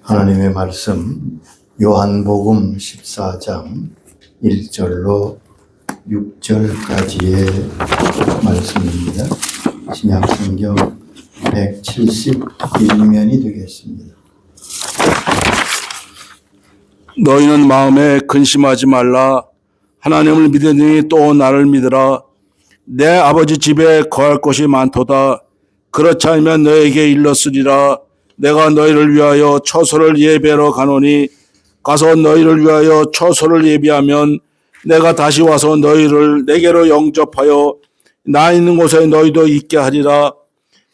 하나님의 말씀 요한복음 14장 1절로 6절까지의 말씀입니다. 신약성경 171면이 되겠습니다. 너희는 마음에 근심하지 말라. 하나님을 믿으니 또 나를 믿으라. 내 아버지 집에 거할 곳이 많도다. 그렇지 않으면 너에게 일렀으리라. 내가 너희를 위하여 처소를 예배하러 가노니 가서 너희를 위하여 처소를 예비하면 내가 다시 와서 너희를 내게로 영접하여 나 있는 곳에 너희도 있게 하리라.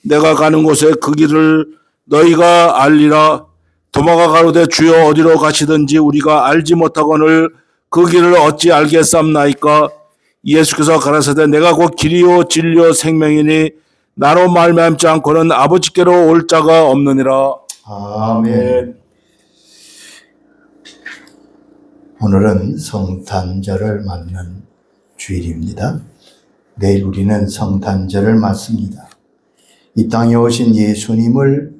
내가 가는 곳에 그 길을 너희가 알리라. 도마가 가로되 주여 어디로 가시든지 우리가 알지 못하거늘 그 길을 어찌 알겠삼나이까. 예수께서 가라사대 내가 곧 길이요 진리요 생명이니 나로 말미암지 않고는 아버지께로 올 자가 없느니라. 아멘. 오늘은 성탄절을 맞는 주일입니다. 내일 우리는 성탄절을 맞습니다. 이 땅에 오신 예수님을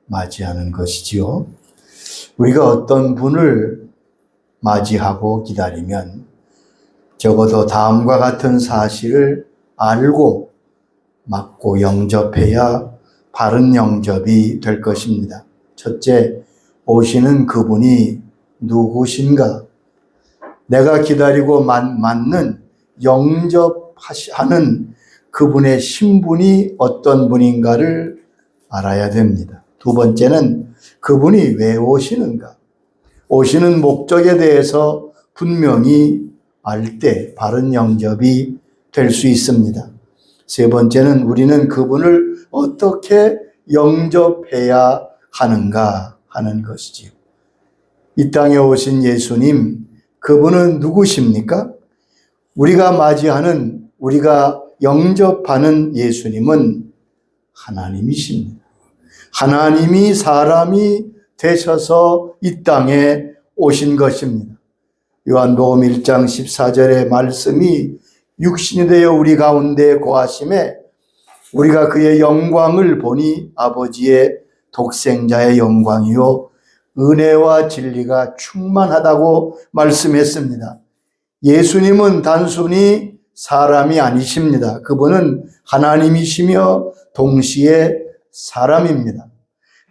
맞이하는 것이지요. 우리가 어떤 분을 맞이하고 기다리면 적어도 다음과 같은 사실을 알고 맞고 영접해야 바른 영접이 될 것입니다. 첫째, 오시는 그분이 누구신가? 내가 기다리고 맞는 영접하는 그분의 신분이 어떤 분인가를 알아야 됩니다. 두 번째는 그분이 왜 오시는가? 오시는 목적에 대해서 분명히 알 때 바른 영접이 될 수 있습니다. 세 번째는 우리는 그분을 어떻게 영접해야 하는가 하는 것이지요. 이 땅에 오신 예수님, 그분은 누구십니까? 우리가 맞이하는, 우리가 영접하는 예수님은 하나님이십니다. 하나님이 사람이 되셔서 이 땅에 오신 것입니다. 요한복음 1장 14절의 말씀이 육신이 되어 우리 가운데 거하심에 우리가 그의 영광을 보니 아버지의 독생자의 영광이요 은혜와 진리가 충만하다고 말씀했습니다. 예수님은 단순히 사람이 아니십니다. 그분은 하나님이시며 동시에 사람입니다.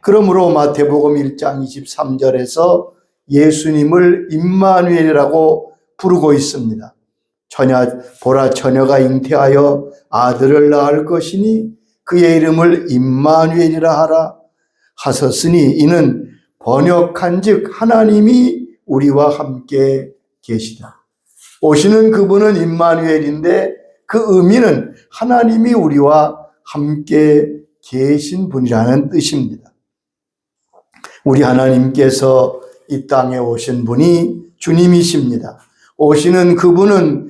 그러므로 마태복음 1장 23절에서 예수님을 임마누엘이라고 부르고 있습니다. 보라 처녀가 잉태하여 아들을 낳을 것이니 그의 이름을 임마누엘이라 하라 하셨으니 이는 번역한즉 하나님이 우리와 함께 계시다. 오시는 그분은 임마누엘인데 그 의미는 하나님이 우리와 함께 계신 분이라는 뜻입니다. 우리 하나님께서 이 땅에 오신 분이 주님이십니다. 오시는 그분은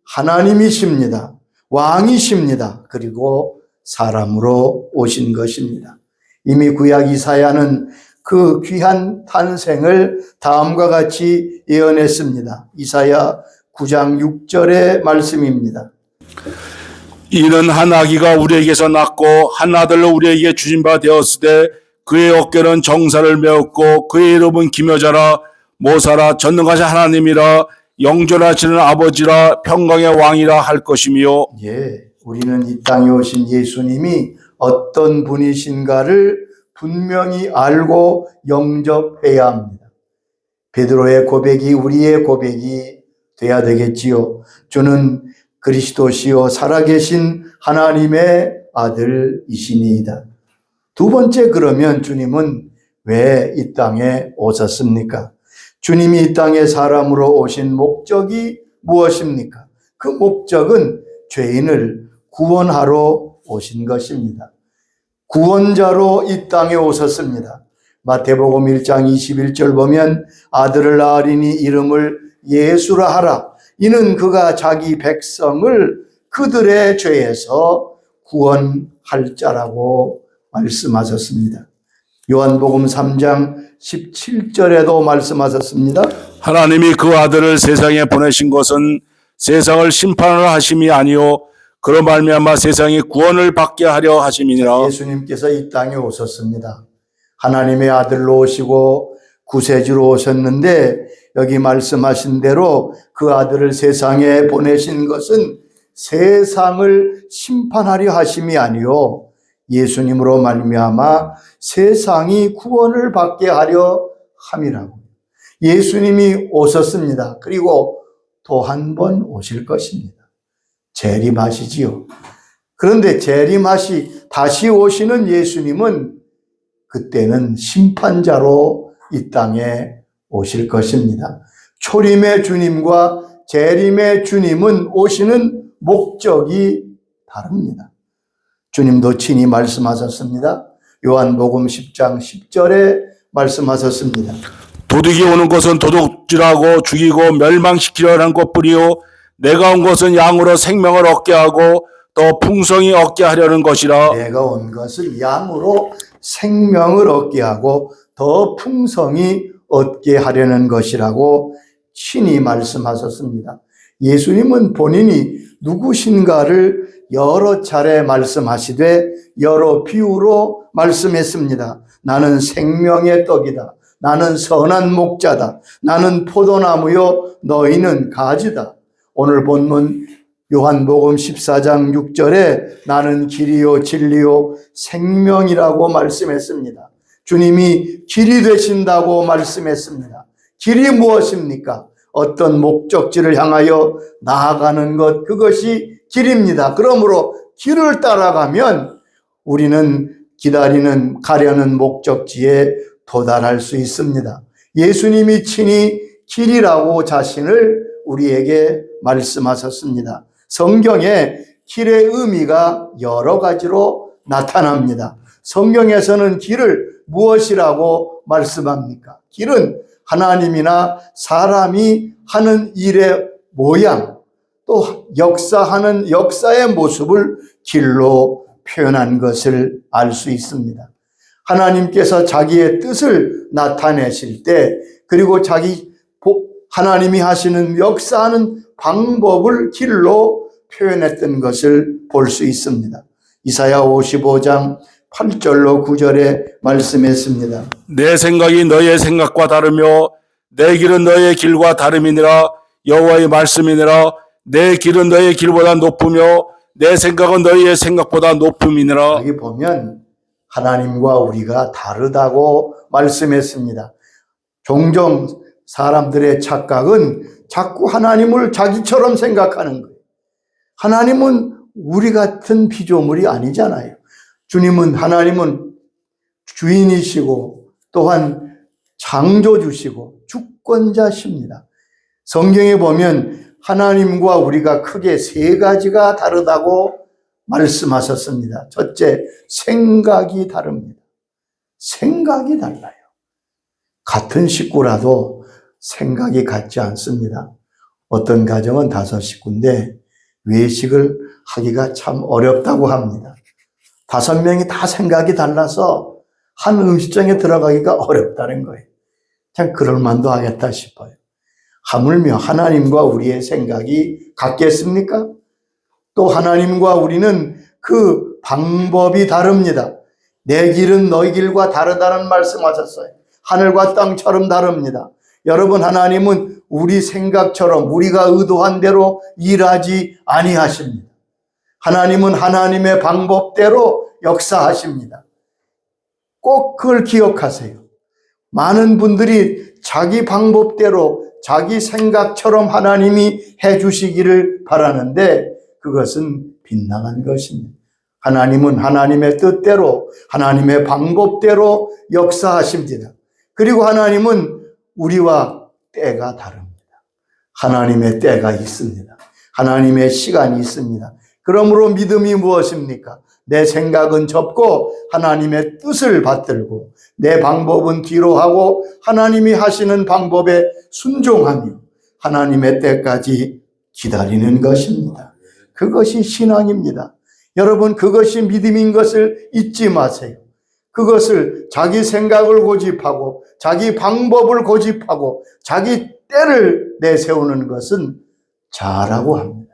하나님이십니다. 왕이십니다. 그리고 사람으로 오신 것입니다. 이미 구약 이사야는 그 귀한 탄생을 다음과 같이 예언했습니다. 이사야 9장 6절의 말씀입니다. 이는 한 아기가 우리에게서 낳고 한 아들을 우리에게 주신 바 되었으되 그의 어깨는 정사를 메었고 그의 이름은 기묘자라 모사라 전능하신 하나님이라 영존하시는 아버지라 평강의 왕이라 할 것이며. 우리는 이 땅에 오신 예수님이 어떤 분이신가를 분명히 알고 영접해야 합니다. 베드로의 고백이 우리의 고백이 돼야 되겠지요. 주는 그리스도시요 살아계신 하나님의 아들이시니이다. 두 번째, 그러면 주님은 왜 이 땅에 오셨습니까? 주님이 이 땅에 사람으로 오신 목적이 무엇입니까? 그 목적은 죄인을 구원하러 오신 것입니다. 구원자로 이 땅에 오셨습니다. 마태복음 1장 21절 보면 아들을 낳으리니 이름을 예수라 하라. 이는 그가 자기 백성을 그들의 죄에서 구원할 자라고 말씀하셨습니다. 요한복음 3장 17절에도 말씀하셨습니다. 하나님이 그 아들을 세상에 보내신 것은 세상을 심판을 하심이 아니요 그로 말미암아 세상이 구원을 받게 하려 하심이니라. 예수님께서 이 땅에 오셨습니다. 하나님의 아들로 오시고 구세주로 오셨는데 여기 말씀하신 대로 그 아들을 세상에 보내신 것은 세상을 심판하려 하심이 아니요 예수님으로 말미암아 세상이 구원을 받게 하려 함이라고. 예수님이 오셨습니다. 그리고 또 한 번 오실 것입니다. 재림하시지요. 그런데 재림하시 다시 오시는 예수님은 그때는 심판자로 이 땅에 오실 것입니다. 초림의 주님과 재림의 주님은 오시는 목적이 다릅니다. 주님도 친히 말씀하셨습니다. 요한복음 10장 10절에 말씀하셨습니다. 도둑이 오는 것은 도둑질하고 죽이고 멸망시키려 하는 것뿐이요 내가 온 것은 양으로 생명을 얻게 하고 또 풍성히 얻게 하려는 것이라. 내가 온 것은 양으로 생명을 얻게 하고 더 풍성히 얻게 하려는 것이라고 친히 말씀하셨습니다. 예수님은 본인이 누구신가를 여러 차례 말씀하시되 여러 비유로 말씀했습니다. 나는 생명의 떡이다. 나는 선한 목자다. 나는 포도나무요 너희는 가지다. 오늘 본문 요한복음 14장 6절에 나는 길이요 진리요 생명이라고 말씀했습니다. 주님이 길이 되신다고 말씀했습니다. 길이 무엇입니까? 어떤 목적지를 향하여 나아가는 것, 그것이 길입니다. 그러므로 길을 따라가면 우리는 가려는 목적지에 도달할 수 있습니다. 예수님이 친히 길이라고 자신을 우리에게 말씀하셨습니다. 성경에 길의 의미가 여러 가지로 나타납니다. 성경에서는 길을 무엇이라고 말씀합니까? 길은 하나님이나 사람이 하는 일의 모양, 또 역사의 모습을 길로 표현한 것을 알 수 있습니다. 하나님께서 자기의 뜻을 나타내실 때, 그리고 하나님이 하시는 역사하는 방법을 길로 표현했던 것을 볼 수 있습니다. 이사야 55장 8절로 9절에 말씀했습니다. 내 생각이 너의 생각과 다르며 내 길은 너의 길과 다름이니라. 여호와의 말씀이니라. 내 길은 너의 길보다 높으며 내 생각은 너의 생각보다 높음이니라. 여기 보면 하나님과 우리가 다르다고 말씀했습니다. 종종 사람들의 착각은 자꾸 하나님을 자기처럼 생각하는 거예요. 하나님은 우리 같은 피조물이 아니잖아요. 하나님은 주인이시고 또한 창조주시고 주권자십니다. 성경에 보면 하나님과 우리가 크게 세 가지가 다르다고 말씀하셨습니다. 첫째, 생각이 다릅니다. 생각이 달라요. 같은 식구라도 생각이 같지 않습니다. 어떤 가정은 5식구인데 외식을 하기가 참 어렵다고 합니다. 5명이 다 생각이 달라서 한 음식점에 들어가기가 어렵다는 거예요. 참 그럴만도 하겠다 싶어요. 하물며 하나님과 우리의 생각이 같겠습니까? 또 하나님과 우리는 그 방법이 다릅니다. 내 길은 너희 길과 다르다는 말씀하셨어요. 하늘과 땅처럼 다릅니다. 여러분, 하나님은 우리 생각처럼 우리가 의도한 대로 일하지 아니하십니다. 하나님은 하나님의 방법대로 역사하십니다. 꼭 그걸 기억하세요. 많은 분들이 자기 방법대로 자기 생각처럼 하나님이 해주시기를 바라는데 그것은 빗나간 것입니다. 하나님은 하나님의 뜻대로 하나님의 방법대로 역사하십니다. 그리고 하나님은 우리와 때가 다릅니다. 하나님의 때가 있습니다. 하나님의 시간이 있습니다. 그러므로 믿음이 무엇입니까? 내 생각은 접고 하나님의 뜻을 받들고 내 방법은 뒤로 하고 하나님이 하시는 방법에 순종하며 하나님의 때까지 기다리는 것입니다. 그것이 신앙입니다. 여러분, 그것이 믿음인 것을 잊지 마세요. 그것을 자기 생각을 고집하고 자기 방법을 고집하고 자기 때를 내세우는 것은 자라고 합니다.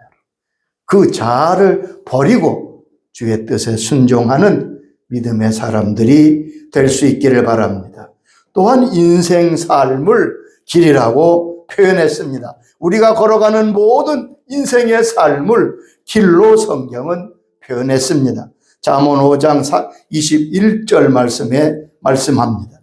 그 자아를 버리고 주의 뜻에 순종하는 믿음의 사람들이 될 수 있기를 바랍니다. 또한 인생 삶을 길이라고 표현했습니다. 우리가 걸어가는 모든 인생의 삶을 길로 성경은 표현했습니다. 잠언 5장 21절 말씀에 말씀합니다.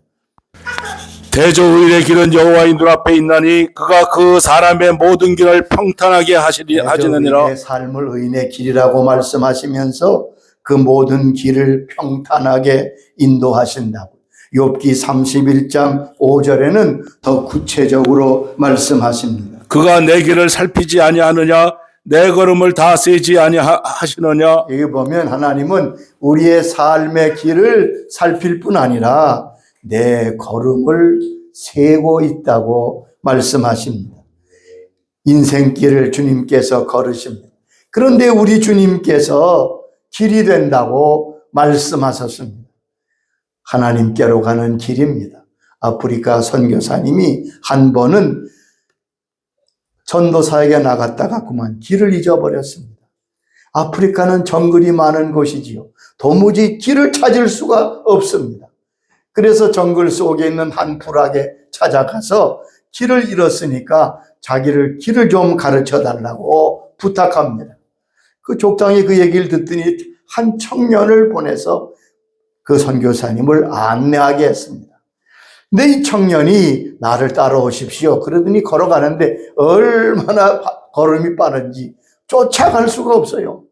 대저의인의 길은 여호와의 눈앞에 있나니 그가 그 사람의 모든 길을 평탄하게 하시느니라. 의인의 삶을 의인의 길이라고 말씀하시면서 그 모든 길을 평탄하게 인도하신다고. 욥기 31장 5절에는 더 구체적으로 말씀하십니다. 그가 내 길을 살피지 아니하느냐, 내 걸음을 다 세지 아니하시느냐. 여기 보면 하나님은 우리의 삶의 길을 살필 뿐 아니라 내 걸음을 세고 있다고 말씀하십니다. 인생길을 주님께서 걸으십니다. 그런데 우리 주님께서 길이 된다고 말씀하셨습니다. 하나님께로 가는 길입니다. 아프리카 선교사님이 한 번은 전도사에게 나갔다가 그만 길을 잊어버렸습니다. 아프리카는 정글이 많은 곳이지요. 도무지 길을 찾을 수가 없습니다. 그래서 정글 속에 있는 한 부락에 찾아가서 길을 잃었으니까 자기를 길을 좀 가르쳐 달라고 부탁합니다. 그 족장이 그 얘기를 듣더니 한 청년을 보내서 그 선교사님을 안내하게 했습니다. 근데 이 청년이 나를 따라오십시오. 그러더니 걸어가는데 얼마나 걸음이 빠른지 쫓아갈 수가 없어요.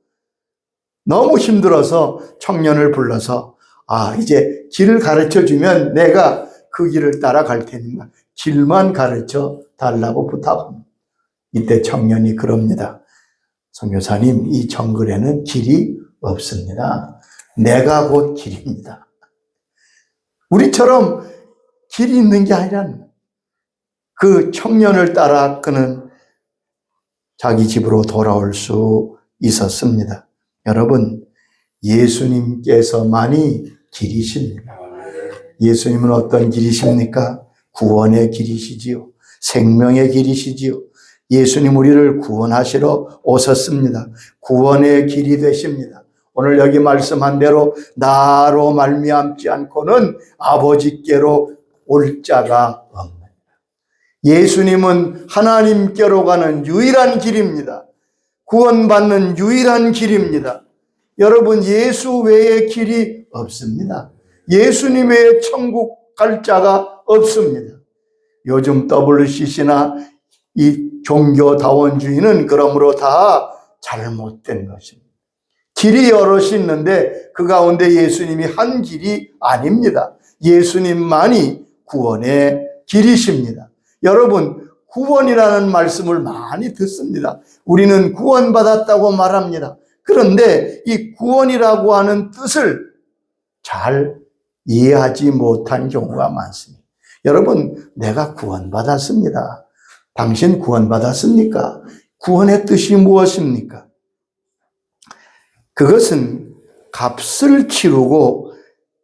너무 힘들어서 청년을 불러서 이제 길을 가르쳐 주면 내가 그 길을 따라갈 테니까 길만 가르쳐 달라고 부탁합니다. 이때 청년이 그럽니다. 선교사님, 이 정글에는 길이 없습니다. 내가 곧 길입니다. 우리처럼 길이 있는 게 아니라 그 청년을 따라 그는 자기 집으로 돌아올 수 있었습니다. 여러분, 예수님께서만이 길이십니다. 예수님은 어떤 길이십니까? 구원의 길이시지요. 생명의 길이시지요. 예수님 우리를 구원하시러 오셨습니다. 구원의 길이 되십니다. 오늘 여기 말씀한 대로 나로 말미암지 않고는 아버지께로 올 자가 없느니라. 예수님은 하나님께로 가는 유일한 길입니다. 구원받는 유일한 길입니다. 여러분, 예수 외의 길이 없습니다. 예수님 외에 천국 갈 자가 없습니다. 요즘 WCC나 이 종교다원주의는 그러므로 다 잘못된 것입니다. 길이 여럿이 있는데 그 가운데 예수님이 한 길이 아닙니다. 예수님만이 구원의 길이십니다. 여러분, 구원이라는 말씀을 많이 듣습니다. 우리는 구원받았다고 말합니다. 그런데 이 구원이라고 하는 뜻을 잘 이해하지 못한 경우가 많습니다. 여러분, 내가 구원받았습니다. 당신 구원받았습니까? 구원의 뜻이 무엇입니까? 그것은 값을 치르고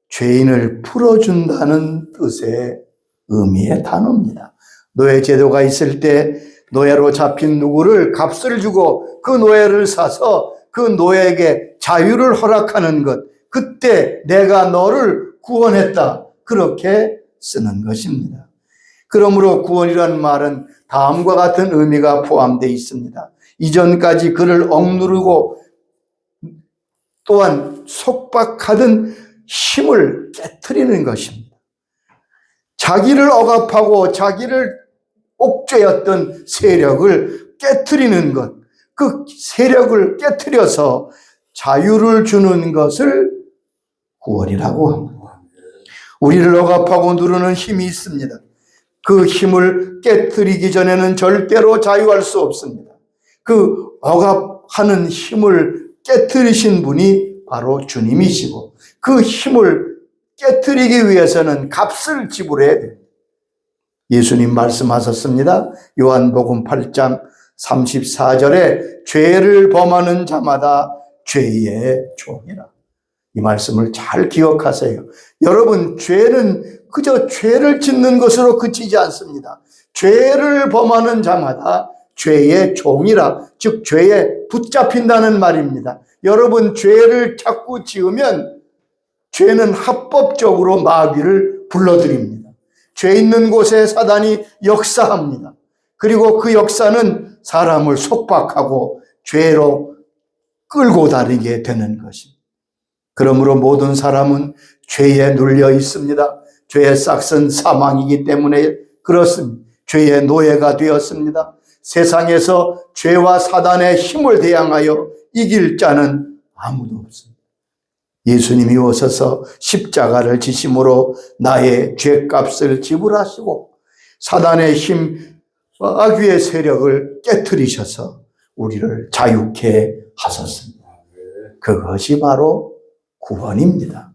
죄인을 풀어준다는 뜻의 의미의 단어입니다. 노예 제도가 있을 때 노예로 잡힌 누구를 값을 주고 그 노예를 사서 그 노예에게 자유를 허락하는 것, 그때 내가 너를 구원했다, 그렇게 쓰는 것입니다. 그러므로 구원이라는 말은 다음과 같은 의미가 포함되어 있습니다. 이전까지 그를 억누르고 또한 속박하던 힘을 깨트리는 것입니다. 자기를 억압하고 자기를 옥죄였던 세력을 깨트리는 것, 그 세력을 깨트려서 자유를 주는 것을 구원이라고 합니다. 우리를 억압하고 누르는 힘이 있습니다. 그 힘을 깨트리기 전에는 절대로 자유할 수 없습니다. 그 억압하는 힘을 깨트리신 분이 바로 주님이시고 그 힘을 깨트리기 위해서는 값을 지불해야 됩니다. 예수님 말씀하셨습니다. 요한복음 8장 34절에 죄를 범하는 자마다 죄의 종이라. 이 말씀을 잘 기억하세요. 여러분, 죄는 그저 죄를 짓는 것으로 그치지 않습니다. 죄를 범하는 자마다 죄의 종이라, 즉 죄에 붙잡힌다는 말입니다. 여러분, 죄를 자꾸 지으면 죄는 합법적으로 마귀를 불러들입니다. 죄 있는 곳에 사단이 역사합니다. 그리고 그 역사는 사람을 속박하고 죄로 끌고 다니게 되는 것입니다. 그러므로 모든 사람은 죄에 눌려 있습니다. 죄의 싹은 사망이기 때문에 그렇습니다. 죄의 노예가 되었습니다. 세상에서 죄와 사단의 힘을 대항하여 이길 자는 아무도 없습니다. 예수님이 오셔서 십자가를 지심으로 나의 죄값을 지불하시고 사단의 힘, 마귀의 세력을 깨뜨리셔서 우리를 자유케 하셨습니다. 그것이 바로 구원입니다.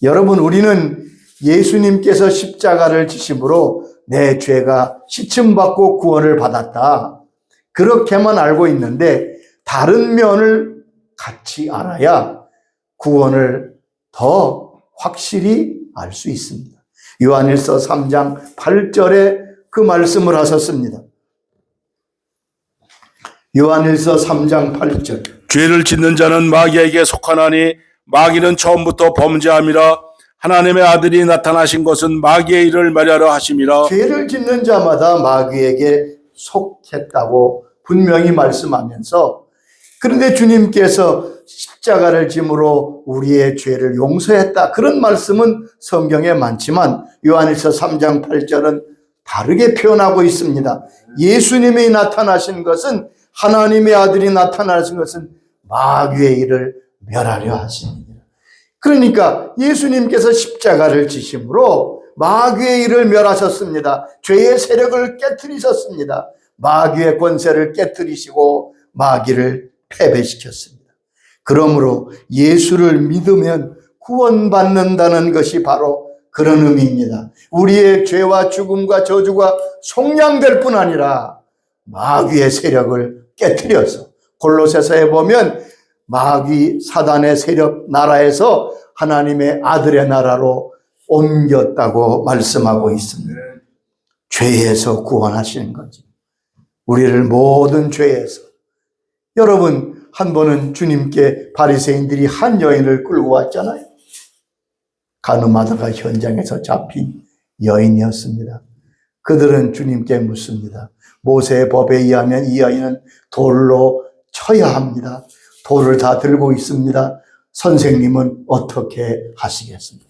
여러분, 우리는 예수님께서 십자가를 지심으로 내 죄가 씻음받고 구원을 받았다, 그렇게만 알고 있는데 다른 면을 같이 알아야 구원을 더 확실히 알 수 있습니다. 요한일서 3장 8절에 그 말씀을 하셨습니다. 요한일서 3장 8절. 죄를 짓는 자는 마귀에게 속하나니 마귀는 처음부터 범죄함이라. 하나님의 아들이 나타나신 것은 마귀의 일을 멸하려 하심이라. 죄를 짓는 자마다 마귀에게 속했다고 분명히 말씀하면서, 그런데 주님께서 십자가를 짐으로 우리의 죄를 용서했다, 그런 말씀은 성경에 많지만 요한일서 3장 8절은 다르게 표현하고 있습니다. 예수님이 나타나신 것은, 하나님의 아들이 나타나신 것은 마귀의 일을 멸하려 하십니다. 그러니까 예수님께서 십자가를 지심으로 마귀의 일을 멸하셨습니다. 죄의 세력을 깨뜨리셨습니다. 마귀의 권세를 깨뜨리시고 마귀를 패배시켰습니다. 그러므로 예수를 믿으면 구원받는다는 것이 바로 그런 의미입니다. 우리의 죄와 죽음과 저주가 속량될 뿐 아니라 마귀의 세력을 깨뜨려서, 골로새서에 보면 마귀 사단의 세력 나라에서 하나님의 아들의 나라로 옮겼다고 말씀하고 있습니다. 죄에서 구원하시는 거지. 우리를 모든 죄에서. 여러분, 한 번은 주님께 바리새인들이 한 여인을 끌고 왔잖아요. 가늠하다가 현장에서 잡힌 여인이었습니다. 그들은 주님께 묻습니다. 모세의 법에 의하면 이 여인은 돌로 쳐야 합니다. 돌을 다 들고 있습니다. 선생님은 어떻게 하시겠습니까?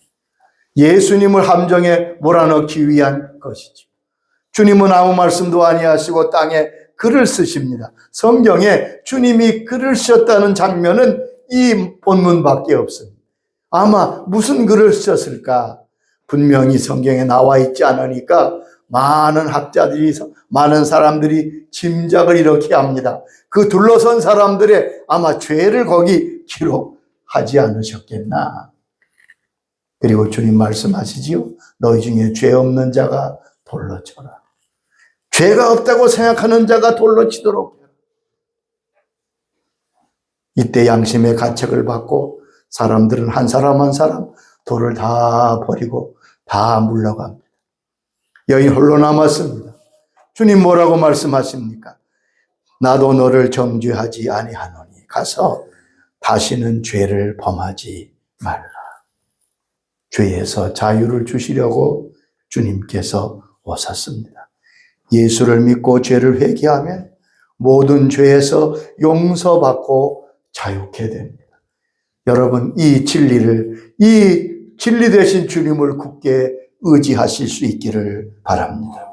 예수님을 함정에 몰아넣기 위한 것이죠. 주님은 아무 말씀도 아니하시고 땅에 글을 쓰십니다. 성경에 주님이 글을 쓰셨다는 장면은 이 본문밖에 없습니다. 아마 무슨 글을 쓰셨을까? 분명히 성경에 나와 있지 않으니까 많은 학자들이, 많은 사람들이 짐작을 이렇게 합니다. 그 둘러선 사람들의 아마 죄를 거기 기록하지 않으셨겠나. 그리고 주님 말씀하시지요. 너희 중에 죄 없는 자가 돌로 쳐라. 죄가 없다고 생각하는 자가 돌로 치도록 해라. 이때 양심의 가책을 받고 사람들은 한 사람 한 사람 돌을 다 버리고 다 물러갑니다. 여인 홀로 남았습니다. 주님 뭐라고 말씀하십니까? 나도 너를 정죄하지 아니하노니 가서 다시는 죄를 범하지 말라. 죄에서 자유를 주시려고 주님께서 오셨습니다. 예수를 믿고 죄를 회개하면 모든 죄에서 용서받고 자유케 됩니다. 여러분, 이 진리 되신 주님을 굳게 의지하실 수 있기를 바랍니다.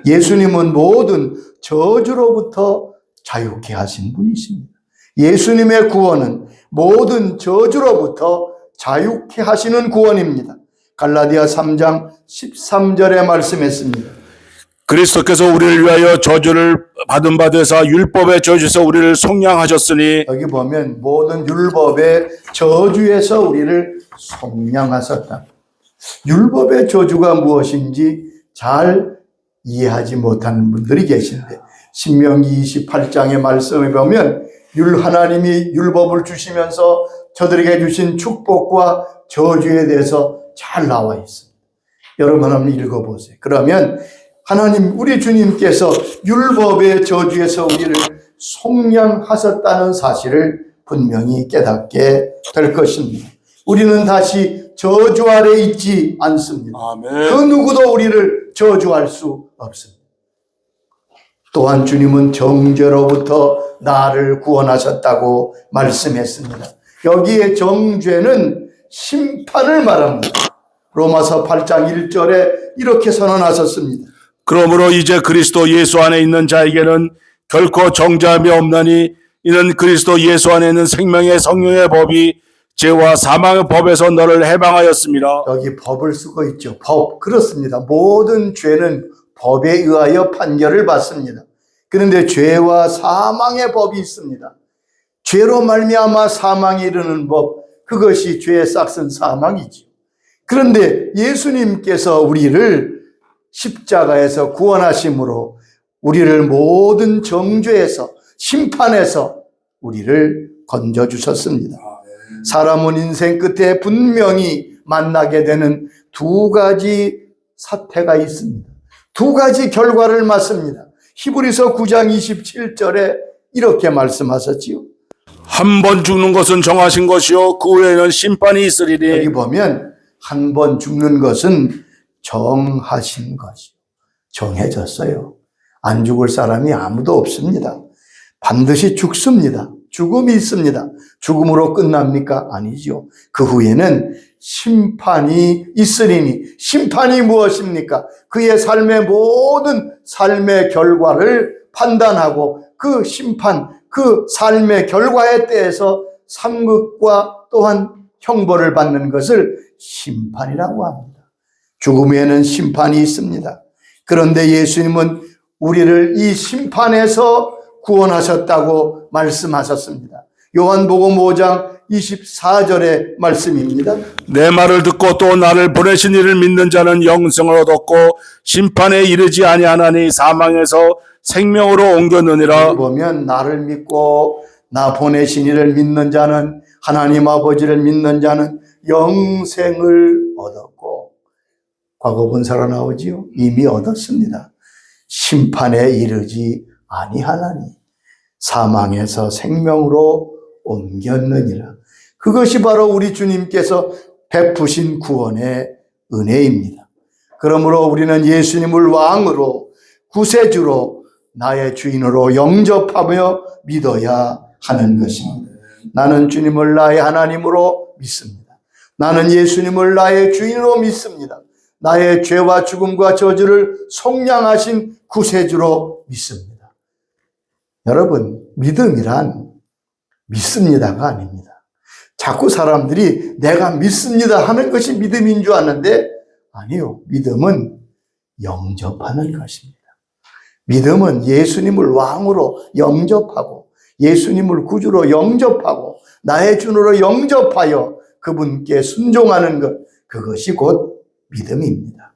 예수님은 모든 저주로부터 자유케 하신 분이십니다. 예수님의 구원은 모든 저주로부터 자유케 하시는 구원입니다. 갈라디아 3장 13절에 말씀했습니다. 그리스도께서 우리를 위하여 저주를 받은 바 되사 율법의 저주에서 우리를 속량하셨으니. 여기 보면 모든 율법의 저주에서 우리를 속량하셨다. 율법의 저주가 무엇인지 잘 이해하지 못하는 분들이 계신데, 신명기 28장의 말씀에 보면 하나님이 율법을 주시면서 저들에게 주신 축복과 저주에 대해서 잘 나와 있습니다. 여러분 한번 읽어보세요. 그러면 하나님, 우리 주님께서 율법의 저주에서 우리를 속량하셨다는 사실을 분명히 깨닫게 될 것입니다. 우리는 다시 저주 아래 있지 않습니다. 아멘. 그 누구도 우리를 저주할 수 없습니다. 또한 주님은 정죄로부터 나를 구원하셨다고 말씀했습니다. 여기에 정죄는 심판을 말합니다. 로마서 8장 1절에 이렇게 선언하셨습니다. 그러므로 이제 그리스도 예수 안에 있는 자에게는 결코 정죄함이 없나니 이는 그리스도 예수 안에 있는 생명의 성령의 법이 죄와 사망의 법에서 너를 해방하였습니다. 여기 법을 쓰고 있죠. 법. 그렇습니다. 모든 죄는 법에 의하여 판결을 받습니다. 그런데 죄와 사망의 법이 있습니다. 죄로 말미암아 사망에 이르는 법, 그것이 죄의 싹슨 사망이죠. 그런데 예수님께서 우리를 십자가에서 구원하심으로 우리를 모든 정죄에서 심판에서 우리를 건져주셨습니다. 사람은 인생 끝에 분명히 만나게 되는 두 가지 사태가 있습니다. 두 가지 결과를 맞습니다. 히브리서 9장 27절에 이렇게 말씀하셨지요. 한 번 죽는 것은 정하신 것이요 그 후에는 심판이 있으리니. 여기 보면 한 번 죽는 것은 정하신 것이요. 정해졌어요. 안 죽을 사람이 아무도 없습니다. 반드시 죽습니다. 죽음이 있습니다. 죽음으로 끝납니까? 아니죠. 그 후에는 심판이 있으리니, 심판이 무엇입니까? 그의 삶의 모든 삶의 결과를 판단하고 그 심판, 그 삶의 결과에 대해서 상급과 또한 형벌을 받는 것을 심판이라고 합니다. 죽음에는 심판이 있습니다. 그런데 예수님은 우리를 이 심판에서 구원하셨다고 말씀하셨습니다. 요한복음 5장 24절의 말씀입니다. 내 말을 듣고 또 나를 보내신 이를 믿는 자는 영생을 얻었고 심판에 이르지 아니하나니 사망에서 생명으로 옮겼느니라. 여기 보면 나를 믿고 나 보내신 이를 믿는 자는, 하나님 아버지를 믿는 자는 영생을 얻었고, 과거분사로 나오지요. 이미 얻었습니다. 심판에 이르지 아니하나니 사망에서 생명으로 옮겼느니라. 그것이 바로 우리 주님께서 베푸신 구원의 은혜입니다. 그러므로 우리는 예수님을 왕으로, 구세주로, 나의 주인으로 영접하며 믿어야 하는 것입니다. 나는 주님을 나의 하나님으로 믿습니다. 나는 예수님을 나의 주인으로 믿습니다. 나의 죄와 죽음과 저주를 속량하신 구세주로 믿습니다. 여러분, 믿음이란 믿습니다가 아닙니다. 자꾸 사람들이 내가 믿습니다 하는 것이 믿음인 줄 아는데 아니요. 믿음은 영접하는 것입니다. 믿음은 예수님을 왕으로 영접하고 예수님을 구주로 영접하고 나의 주로 영접하여 그분께 순종하는 것, 그것이 곧 믿음입니다.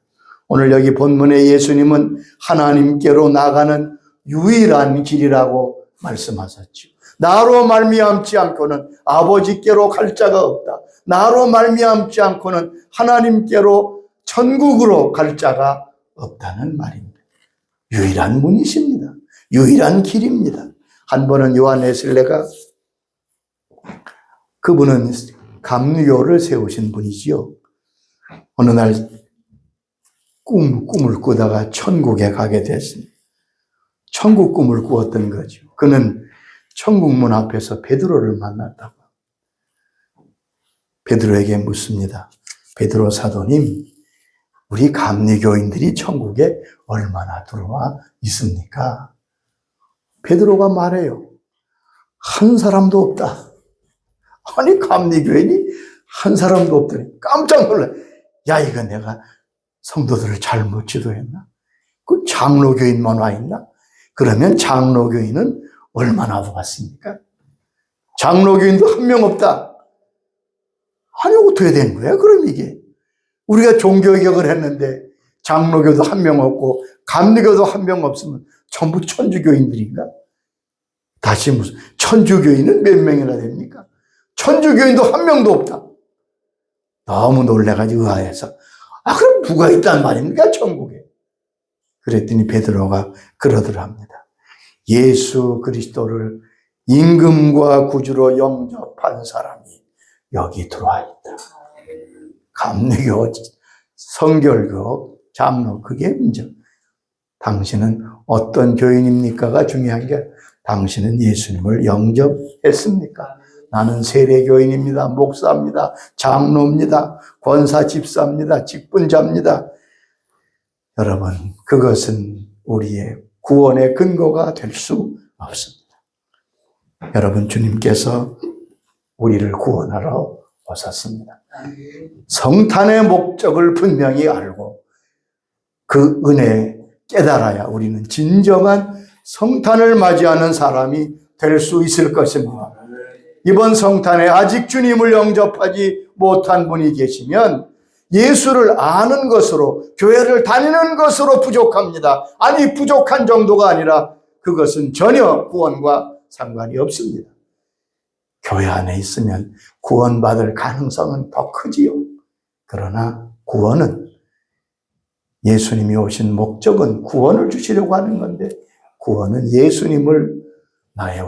오늘 여기 본문에 예수님은 하나님께로 나가는 유일한 길이라고 말씀하셨죠. 나로 말미암지 않고는 아버지께로 갈 자가 없다. 나로 말미암지 않고는 하나님께로 천국으로 갈 자가 없다는 말입니다. 유일한 문이십니다. 유일한 길입니다. 한 번은 요한 웨슬레가, 그분은 감리교를 세우신 분이지요. 어느 날 꿈을 꾸다가 천국에 가게 됐습니다. 천국 꿈을 꾸었던 거죠. 그는 천국 문 앞에서 베드로를 만났다고. 베드로에게 묻습니다. 베드로 사도님, 우리 감리교인들이 천국에 얼마나 들어와 있습니까? 베드로가 말해요. 한 사람도 없다. 아니, 감리교인이 한 사람도 없더니 깜짝 놀라. 야, 이거 내가 성도들을 잘못 지도했나? 그 장로교인만 와 있나? 그러면 장로교인은 얼마나 왔습니까? 장로교인도 한 명 없다. 아니, 어떻게 된 거야? 그럼 이게. 우리가 종교개혁을 했는데 장로교도 한 명 없고 감리교도 한 명 없으면 전부 천주교인들인가? 다시 무슨 천주교인은 몇 명이나 됩니까? 천주교인도 한 명도 없다. 너무 놀래가지고 의아해서 그럼 누가 있단 말입니까? 천국에. 그랬더니 베드로가 그러더랍니다. 예수 그리스도를 임금과 구주로 영접한 사람이 여기 들어와 있다. 감리교, 성결교, 장로, 그게 문제. 당신은 어떤 교인입니까가 중요한 게 당신은 예수님을 영접했습니까? 나는 세례교인입니다. 목사입니다. 장로입니다. 권사 집사입니다. 직분자입니다. 여러분, 그것은 우리의 구원의 근거가 될 수 없습니다. 여러분, 주님께서 우리를 구원하러 오셨습니다. 성탄의 목적을 분명히 알고 그 은혜 깨달아야 우리는 진정한 성탄을 맞이하는 사람이 될 수 있을 것입니다. 이번 성탄에 아직 주님을 영접하지 못한 분이 계시면 예수를 아는 것으로, 교회를 다니는 것으로 부족합니다. 아니, 부족한 정도가 아니라 그것은 전혀 구원과 상관이 없습니다. 교회 안에 있으면 구원받을 가능성은 더 크지요. 그러나 구원은, 예수님이 오신 목적은 구원을 주시려고 하는 건데, 구원은 예수님을 나의